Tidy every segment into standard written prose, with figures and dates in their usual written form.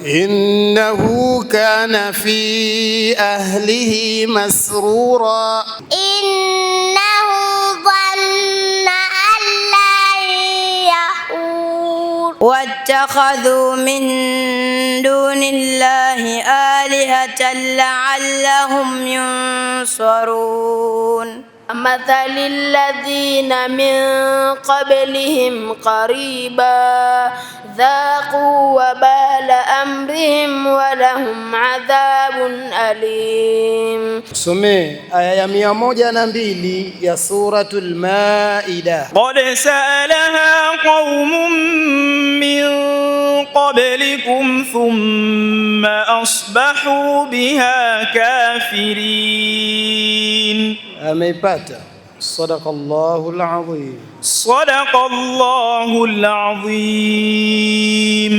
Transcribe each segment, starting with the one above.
innahu kana fi ahlihi masrura, innahu dhanna an la yahur, wattakhadhu min dunillahi alihatan la'allahum yunsarun. مثل الذين من قبلهم قريبا ذاقوا وبال أمرهم ولهم عذاب أليم. Some aya ya 102 ya suratul Maida. قد سألها قوم من قبلكم ثم أصبحوا بها كافرين. Ameipata. Sadaqallahul azim. Sadaqallahul azim.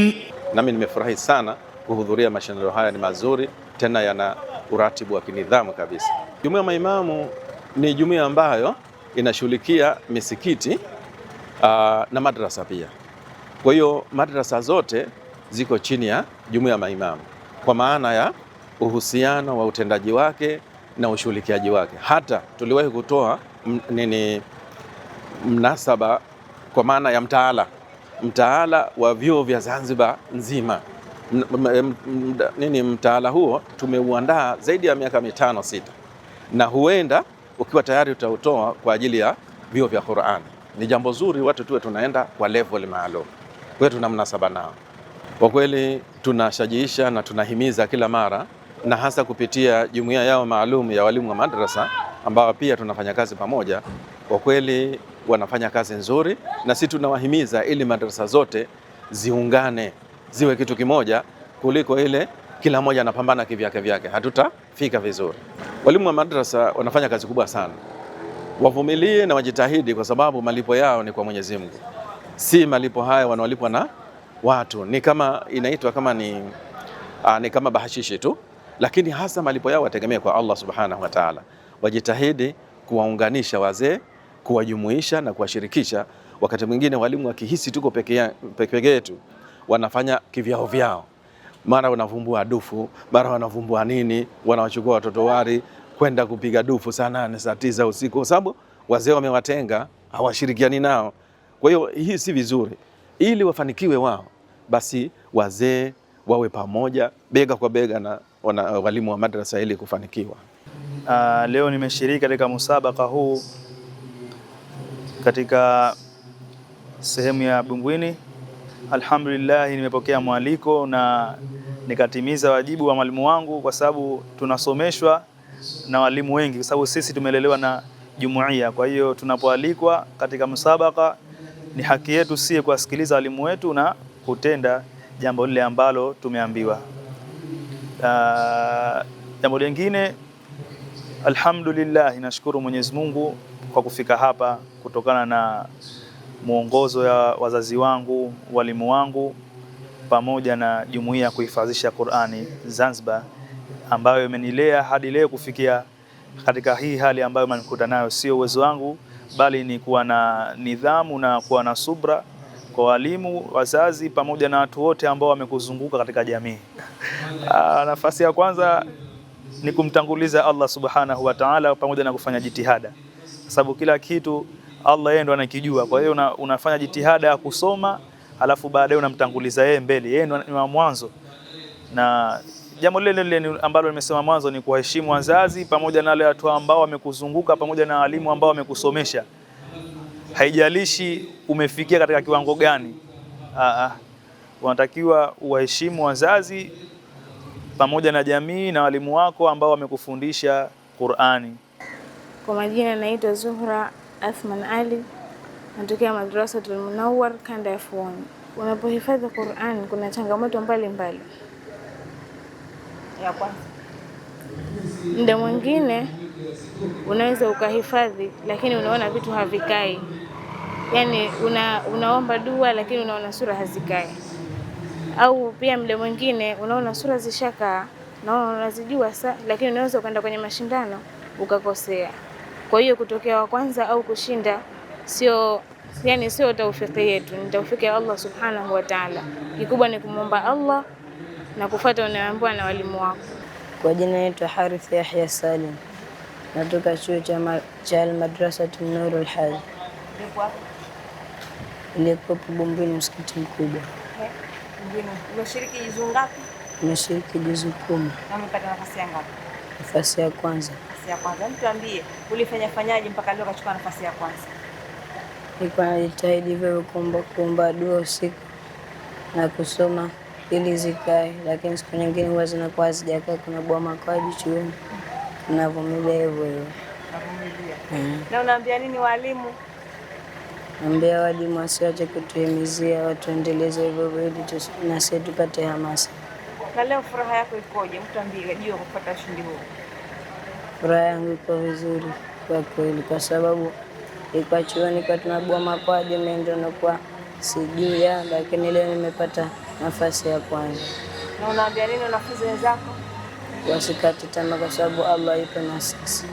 Nami nimefurahi sana kuhudhuria mashindano haya, ni mazuri tena yana uratibu wa kinidhamu kabisa. Jumuiya ya maimamu ni jumuiya ambayo inashughulikia misikiti na madrasa pia. Kwa hiyo madrasa zote ziko chini ya jumuiya ya maimamu kwa maana ya uhusiano wa utendaji wake na ushughulikiaji wake. Hata tuliwahi kutoa mnasaba kwa maana ya mtaala wa vyuo vya Zanzibar nzima. Mtaala huo tumeuandaa zaidi ya miaka 5-6, na huenda ukiwa tayari utautoa kwa ajili ya vyuo vya Qur'an. Ni jambo zuri watu tuwe tunaenda kwa level maalum. Kwa hiyo tuna mnasaba nao. Kwa kweli tunashajiisha na tunahimiza kila mara, na hasa kupitia jumuiya yao maalum ya walimu wa madrasa ambao pia tunafanya kazi pamoja. Kwa kweli wanafanya kazi nzuri, na sisi tunawahimiza ili madrasa zote ziungane ziwe kitu kimoja, kuliko ile kila mmoja anapambana kivyake, hatutafika vizuri. Walimu wa madrasa wanafanya kazi kubwa sana, wavumilie na wajitahidi, kwa sababu malipo yao ni kwa Mwenyezi Mungu. Si malipo haya wanaolipwa na watu, ni kama inaitwa kama ni kama bahashishi tu, lakini hasa malipo yao wategemea kwa Allah subhanahu wa ta'ala. Wajitahidi kuwaunganisha wazee, kuwajumuisha na kuwashirikisha. Wakati mwingine walimu wakihisi tuko peke yetu, wanafanya kivyao vyao, mara wanavumbua dufu, mara wanavumbua nini, wanawachukua watoto wari kwenda kupiga dufu saa 8 saa 9 usiku, kwa sababu wazee wamewatenga, hawashirikiani nao. Kwa hiyo hii si vizuri. Ili wafanikiwe wao, basi wazee wawe pamoja bega kwa bega na walimu wa madrasa ili kufanikiwa. Leo nimeshiriki katika musabaka huu katika sehemu ya Bumbwini. Alhamdulillah, nimepokea mwaliko na nikatimiza wajibu wa mwalimu wangu, kwa sababu tunasomeshwa na walimu wengi, kwa sababu sisi tumelelewa na jumuiya. Kwa hiyo tunapoalikwa katika musabaka, ni haki yetu si kuwasikiliza walimu wetu na kutenda jambo lile ambalo tumeambiwa. Jambo lingine, alhamdulillah, nashukuru Mwenyezi Mungu kwa kufika hapa kutokana na muongozo ya wazazi wangu, walimu wangu, pamoja na jumuiya kuhifadhisha Qur'ani Zanzibar, ambayo imenilea hadi leo kufikia katika hii hali ambayo nimekuta nayo. Sio uwezo wangu, bali ni kuwa na nidhamu na kuwa na subra kwa walimu, wazazi, pamoja na watu wote ambao wamekuzunguka katika jamii. Nafasi ya kwanza ni kumtanguliza Allah subhanahu wa ta'ala, pamoja na kufanya jitihada, kwa sababu kila kitu Allah yeye ndo anakijua. Kwa hiyo unafanya jitihada ya kusoma, alafu baadaye unamtanguliza yeye mbele, yeye ndo ni wa mwanzo. Na jambo lile ambalo nimesema mwanzo ni kuheshimu wazazi pamoja na wale watu ambao wamekuzunguka, pamoja na walimu ambao wamekusomesha. Haijalishi umefikia katika kiwango gani, unatakiwa uwaheshimu wazazi pamoja na jamii na walimu wako ambao wamekufundisha Qur'ani. Kwa majina naitwa Zuhra Athman Ali, natokea Madrasatul Munawwar kanda ya Fuoni. Unapohifadhi Qur'an kuna changamoto mbalimbali. Ya kwanza, muda mwingine unaweza ukahifadhi lakini unaona vitu havikai. Yaani unaomba dua lakini unaona sura hazikai. Au pia muda mwingine unaona sura zishakaa na unazijua lakini unaweza ukaenda kwenye mashindano ukakosea. Kwa hiyo kutokea wa kwanza au kushinda sio taufiki yetu, ni taufiki ya Allah subhanahu wa ta'ala. Kikubwa ni kumwomba Allah na kufuata unayoambiwa na walimu wako. Kwa jina naitwa Harith Yahya Salim, natoka chuo cha Al-Madrasatu Nurul Hadi. Nilikuwepo Bumbwini, msikiti mkubwa. Umeshiriki juzu ngapi? Nimeshiriki juzu 10. Na umepata nafasi ya ngapi? Nafasi ya kwanza. Nafasi ya kwanza. Tuambie, fanyaje mpaka leo ukachukua nafasi ya kwanza? Nilikuwa najitahidi hivyo kuomba dua usiku na kusoma ili zikae, lakini siku nyingine huwa zinakuwa hazijakaa, kuna bwa makwaji chuoni. Navumilia hivyo hivyo. Na unaambia nini walimu? Naambia walimu wasiache kutuhimizia, watuendeleze hivyo hivyo ili na sisi tupate hamasa. Na leo furaha yako ikoje? Mtuambie juu ya kupata ushindi huu. Furaha yangu iko vizuri kwa kweli, kwa sababu ilikuwa chuoni kwa tunabua makwaji, mimi ndio nakuwa sijui, lakini leo nimepata nafasi ya kwanza. Na unaambia nini wanafunzi wenzako? Wasikate tamaa kwa sababu Allah yupo na sisi.